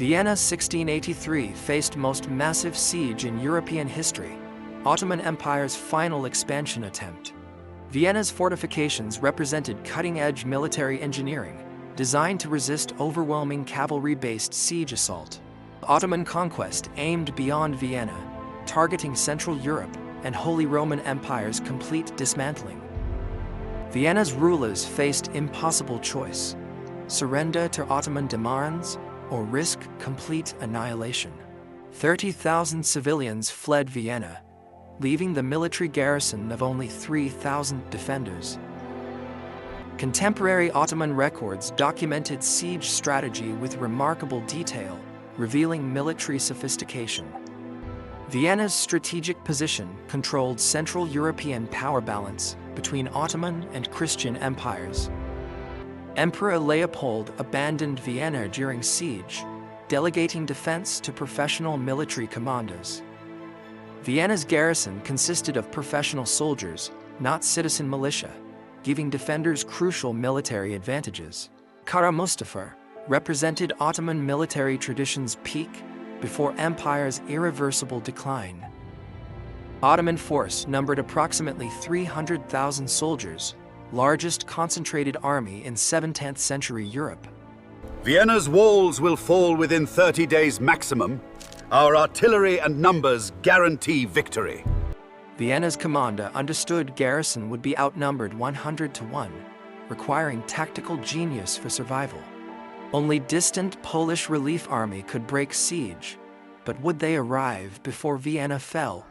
Vienna 1683 faced most massive siege in European history, Ottoman Empire's final expansion attempt. Vienna's fortifications represented cutting-edge military engineering, designed to resist overwhelming cavalry-based siege assault. Ottoman conquest aimed beyond Vienna, targeting Central Europe and Holy Roman Empire's complete dismantling. Vienna's rulers faced impossible choice: surrender to Ottoman demands or risk complete annihilation. 30,000 civilians fled Vienna, leaving the military garrison of only 3,000 defenders. Contemporary Ottoman records documented siege strategy with remarkable detail, revealing military sophistication. Vienna's strategic position controlled Central European power balance between Ottoman and Christian empires. Emperor Leopold abandoned Vienna during siege, delegating defense to professional military commanders. Vienna's garrison consisted of professional soldiers, not citizen militia, giving defenders crucial military advantages. Kara Mustafa represented Ottoman military tradition's peak before empire's irreversible decline. Ottoman force numbered approximately 300,000 soldiers, largest concentrated army in 17th century Europe. Vienna's walls will fall within 30 days maximum. Our artillery and numbers guarantee victory. Vienna's commander understood garrison would be outnumbered 100 to 1, requiring tactical genius for survival. Only distant Polish relief army could break siege, but would they arrive before Vienna fell?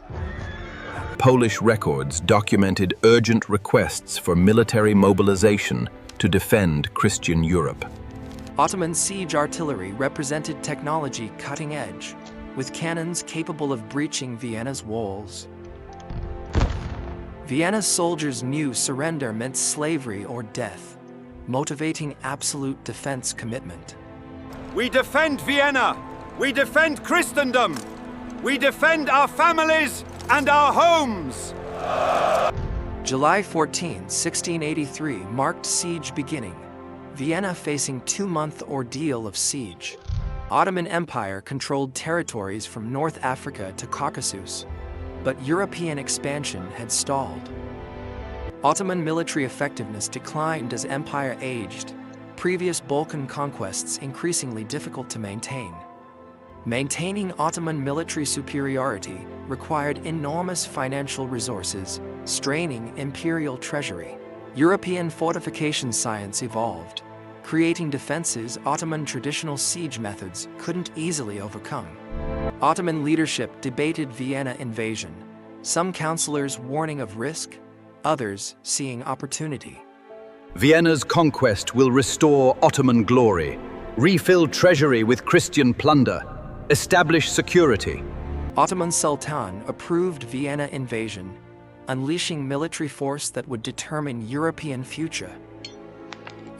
Polish records documented urgent requests for military mobilization to defend Christian Europe. Ottoman siege artillery represented technology cutting edge, with cannons capable of breaching Vienna's walls. Vienna's soldiers knew surrender meant slavery or death, motivating absolute defense commitment. We defend Vienna! We defend Christendom! We defend our families and our homes! July 14, 1683 marked siege beginning, Vienna facing 2-month ordeal of siege. Ottoman Empire controlled territories from North Africa to Caucasus, but European expansion had stalled. Ottoman military effectiveness declined as empire aged, previous Balkan conquests increasingly difficult to maintain. Maintaining Ottoman military superiority required enormous financial resources, straining imperial treasury. European fortification science evolved, creating defenses Ottoman traditional siege methods couldn't easily overcome. Ottoman leadership debated Vienna invasion, some councillors warning of risk, others seeing opportunity. Vienna's conquest will restore Ottoman glory, refill treasury with Christian plunder, establish security. Ottoman Sultan approved Vienna invasion, unleashing military force that would determine European future.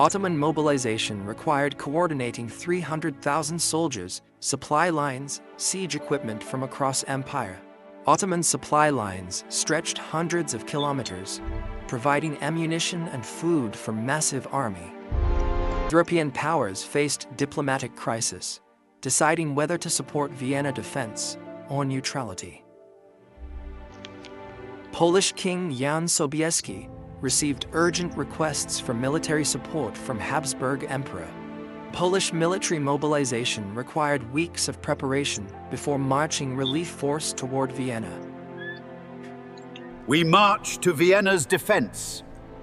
Ottoman mobilization required coordinating 300,000 soldiers, supply lines, siege equipment from across empire. Ottoman supply lines stretched hundreds of kilometers, providing ammunition and food for massive army. European powers faced diplomatic crisis, deciding whether to support Vienna defense or neutrality. Polish King Jan Sobieski received urgent requests for military support from Habsburg Emperor. Polish military mobilization required weeks of preparation before marching relief force toward Vienna. We march to Vienna's defense,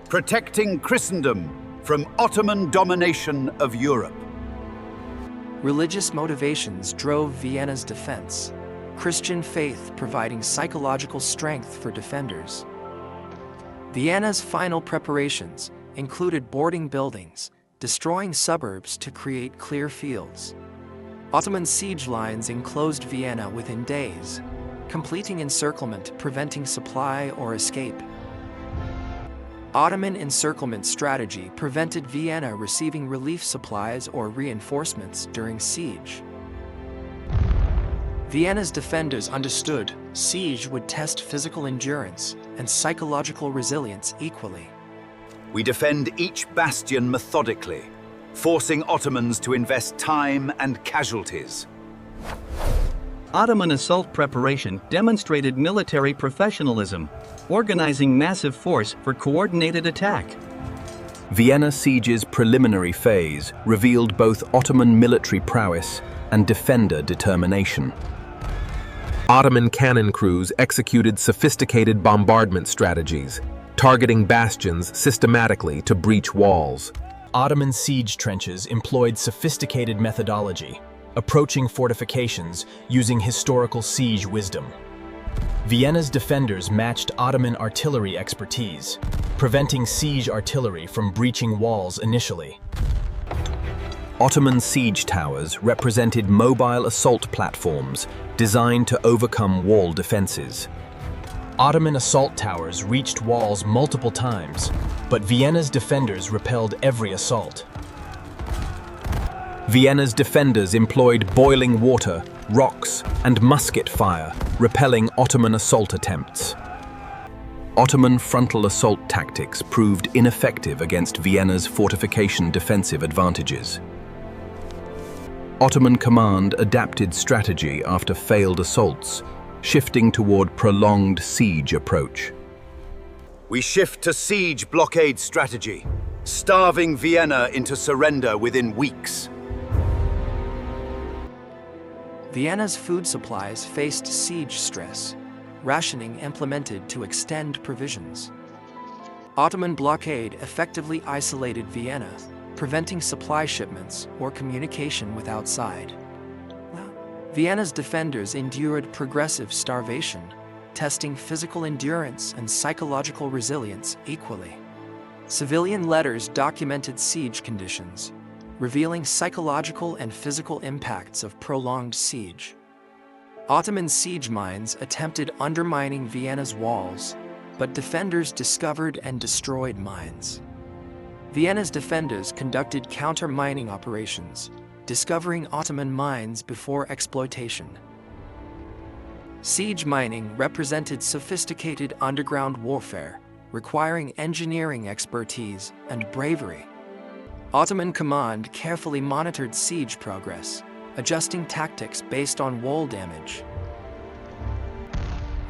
protecting Christendom from Ottoman domination of Europe. Religious motivations drove Vienna's defense, Christian faith providing psychological strength for defenders. Vienna's final preparations included boarding buildings, destroying suburbs to create clear fields. Ottoman siege lines enclosed Vienna within days, completing encirclement, preventing supply or escape. Ottoman encirclement strategy prevented Vienna receiving relief supplies or reinforcements during siege. Vienna's defenders understood siege would test physical endurance and psychological resilience equally. We defend each bastion methodically, forcing Ottomans to invest time and casualties. Ottoman assault preparation demonstrated military professionalism, organizing massive force for coordinated attack. Vienna siege's preliminary phase revealed both Ottoman military prowess and defender determination. Ottoman cannon crews executed sophisticated bombardment strategies, targeting bastions systematically to breach walls. Ottoman siege trenches employed sophisticated methodology, approaching fortifications using historical siege wisdom. Vienna's defenders matched Ottoman artillery expertise, preventing siege artillery from breaching walls initially. Ottoman siege towers represented mobile assault platforms designed to overcome wall defenses. Ottoman assault towers reached walls multiple times, but Vienna's defenders repelled every assault. Vienna's defenders employed boiling water, rocks, and musket fire, repelling Ottoman assault attempts. Ottoman frontal assault tactics proved ineffective against Vienna's fortification defensive advantages. Ottoman command adapted strategy after failed assaults, shifting toward prolonged siege approach. We shift to siege blockade strategy, starving Vienna into surrender within weeks. Vienna's food supplies faced siege stress, rationing implemented to extend provisions. Ottoman blockade effectively isolated Vienna, preventing supply shipments or communication with outside. Vienna's defenders endured progressive starvation, testing physical endurance and psychological resilience equally. Civilian letters documented siege conditions, revealing psychological and physical impacts of prolonged siege. Ottoman siege mines attempted undermining Vienna's walls, but defenders discovered and destroyed mines. Vienna's defenders conducted counter-mining operations, discovering Ottoman mines before exploitation. Siege mining represented sophisticated underground warfare, requiring engineering expertise and bravery. Ottoman command carefully monitored siege progress, adjusting tactics based on wall damage.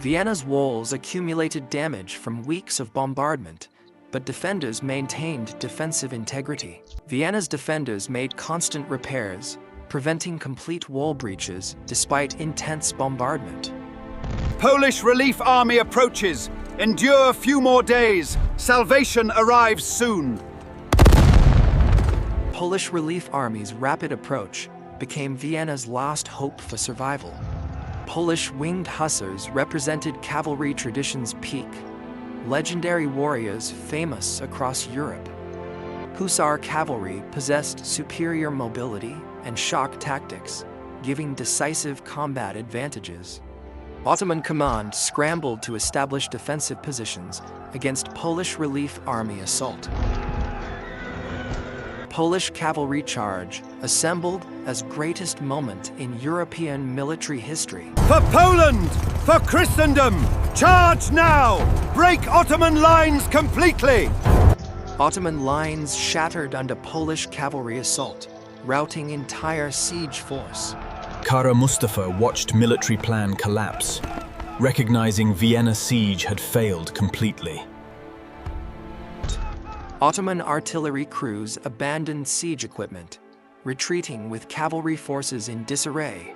Vienna's walls accumulated damage from weeks of bombardment, but defenders maintained defensive integrity. Vienna's defenders made constant repairs, preventing complete wall breaches despite intense bombardment. Polish relief army approaches. Endure a few more days. Salvation arrives soon. Polish relief army's rapid approach became Vienna's last hope for survival. Polish winged hussars represented cavalry tradition's peak, legendary warriors famous across Europe. Hussar cavalry possessed superior mobility and shock tactics, giving decisive combat advantages. Ottoman command scrambled to establish defensive positions against Polish relief army assault. Polish cavalry charge assembled as greatest moment in European military history. For Poland! For Christendom! Charge now! Break Ottoman lines completely! Ottoman lines shattered under Polish cavalry assault, routing entire siege force. Kara Mustafa watched military plan collapse, recognizing Vienna siege had failed completely. Ottoman artillery crews abandoned siege equipment, retreating with cavalry forces in disarray.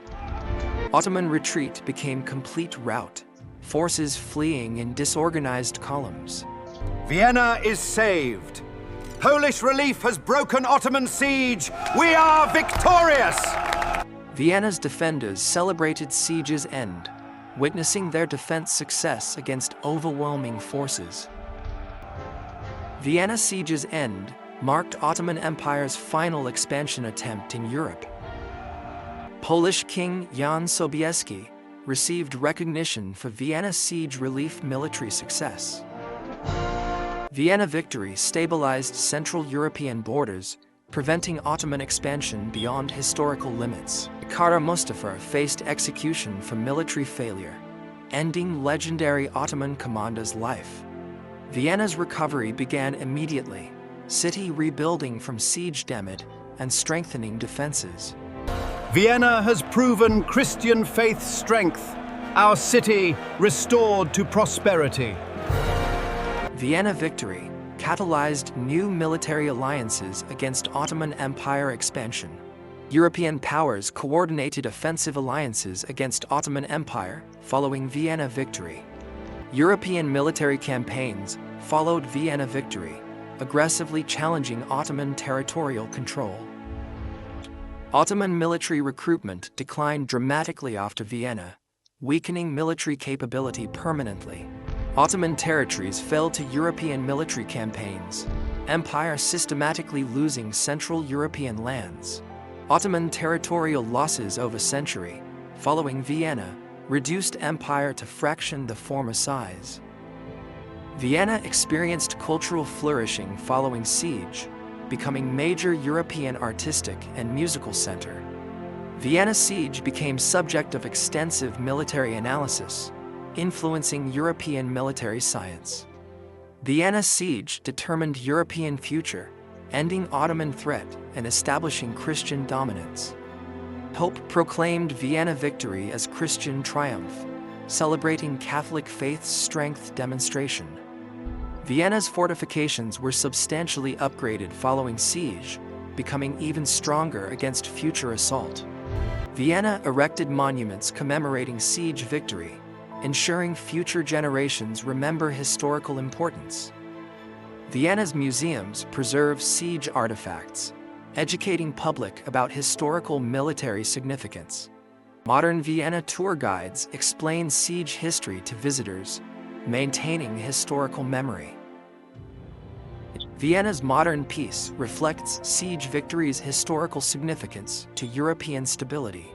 Ottoman retreat became complete rout, forces fleeing in disorganized columns. Vienna is saved. Polish relief has broken Ottoman siege. We are victorious! Vienna's defenders celebrated siege's end, witnessing their defense success against overwhelming forces. Vienna siege's end marked Ottoman Empire's final expansion attempt in Europe. Polish King Jan Sobieski received recognition for Vienna siege relief military success. Vienna victory stabilized Central European borders, preventing Ottoman expansion beyond historical limits. Kara Mustafa faced execution for military failure, ending legendary Ottoman commander's life. Vienna's recovery began immediately, city rebuilding from siege damage and strengthening defenses. Vienna has proven Christian faith's strength, our city restored to prosperity. Vienna victory catalyzed new military alliances against Ottoman Empire expansion. European powers coordinated offensive alliances against Ottoman Empire following Vienna victory. European military campaigns followed Vienna victory, aggressively challenging Ottoman territorial control. Ottoman military recruitment declined dramatically after Vienna, weakening military capability permanently. Ottoman territories fell to European military campaigns, empire systematically losing Central European lands. Ottoman territorial losses over century, following Vienna, reduced empire to fraction the former size. Vienna experienced cultural flourishing following siege, becoming major European artistic and musical center. Vienna siege became subject of extensive military analysis, influencing European military science. Vienna siege determined European future, ending Ottoman threat and establishing Christian dominance. Pope proclaimed Vienna victory as Christian triumph, celebrating Catholic faith's strength demonstration. Vienna's fortifications were substantially upgraded following siege, becoming even stronger against future assault. Vienna erected monuments commemorating siege victory, ensuring future generations remember historical importance. Vienna's museums preserve siege artifacts, educating public about historical military significance. Modern Vienna tour guides explain siege history to visitors, maintaining historical memory. Vienna's modern peace reflects siege victory's historical significance to European stability.